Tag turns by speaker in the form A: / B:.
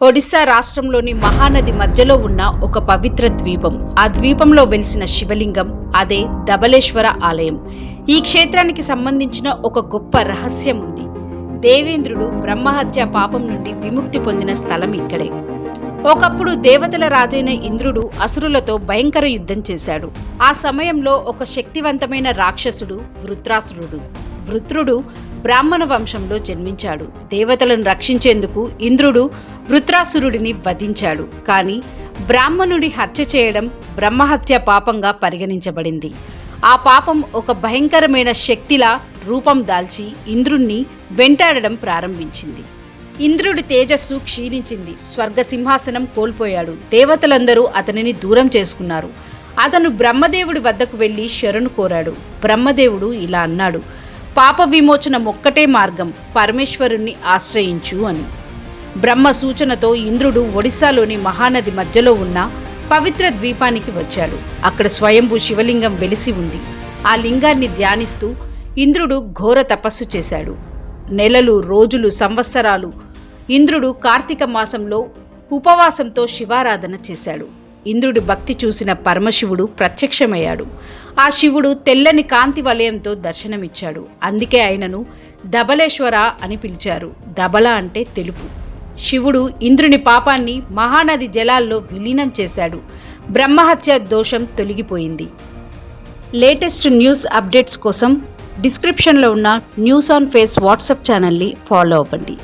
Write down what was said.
A: ఒడిశా రాష్ట్రంలోని మహానది మధ్యలో ఉన్న ఒక పవిత్ర ద్వీపం. ఆ ద్వీపంలో వెలిసిన శివలింగం అదే ధబళేశ్వర ఆలయం. ఈ క్షేత్రానికి సంబంధించిన ఒక గొప్ప రహస్యం ఉంది. దేవేంద్రుడు బ్రహ్మహత్య పాపం నుండి విముక్తి పొందిన స్థలం ఇక్కడే. ఒకప్పుడు దేవతల రాజైన ఇంద్రుడు అసురులతో భయంకర యుద్ధం చేశాడు. ఆ సమయంలో ఒక శక్తివంతమైన రాక్షసుడు వృత్రాసురుడు. వృత్రుడు బ్రాహ్మణ వంశంలో జన్మించాడు. దేవతలను రక్షించేందుకు ఇంద్రుడు వృత్రాసురుడిని వధించాడు. కానీ బ్రాహ్మణుడి హత్య చేయడం బ్రహ్మహత్య పాపంగా పరిగణించబడింది. ఆ పాపం ఒక భయంకరమైన శక్తిలా రూపం దాల్చి ఇంద్రుణ్ణి వెంటాడడం ప్రారంభించింది. ఇంద్రుడి తేజస్సు క్షీణించింది. స్వర్గ సింహాసనం కోల్పోయాడు. దేవతలందరూ అతనిని దూరం చేసుకున్నారు. అతను బ్రహ్మదేవుడి వద్దకు వెళ్లి శరణు కోరాడు. బ్రహ్మదేవుడు ఇలా అన్నాడు: పాప విమోచన ఒక్కటే మార్గం, పరమేశ్వరుణ్ణి ఆశ్రయించు అని. బ్రహ్మ సూచనతో ఇంద్రుడు ఒడిశాలోని మహానది మధ్యలో ఉన్న పవిత్ర ద్వీపానికి వచ్చాడు. అక్కడ స్వయంభూ శివలింగం వెలిసి ఉంది. ఆ లింగాన్ని ధ్యానిస్తూ ఇంద్రుడు ఘోర తపస్సు చేశాడు. నెలలు, రోజులు, సంవత్సరాలు ఇంద్రుడు కార్తీక మాసంలో ఉపవాసంతో శివారాధన చేశాడు. ఇంద్రుడి భక్తి చూసిన పరమశివుడు ప్రత్యక్షమయ్యాడు. ఆ శివుడు తెల్లని కాంతి వలయంతో దర్శనమిచ్చాడు. అందుకే ఆయనను ధబళేశ్వర అని పిలిచారు. ధబళ అంటే తెలుపు. శివుడు ఇంద్రుని పాపాన్ని మహానది జలాల్లో విలీనం చేశాడు. బ్రహ్మహత్య దోషం తొలగిపోయింది. లేటెస్ట్ న్యూస్ అప్డేట్స్ కోసం డిస్క్రిప్షన్లో ఉన్న న్యూస్ ఆన్ ఫేస్ వాట్సాప్ ఛానల్ని ఫాలో అవ్వండి.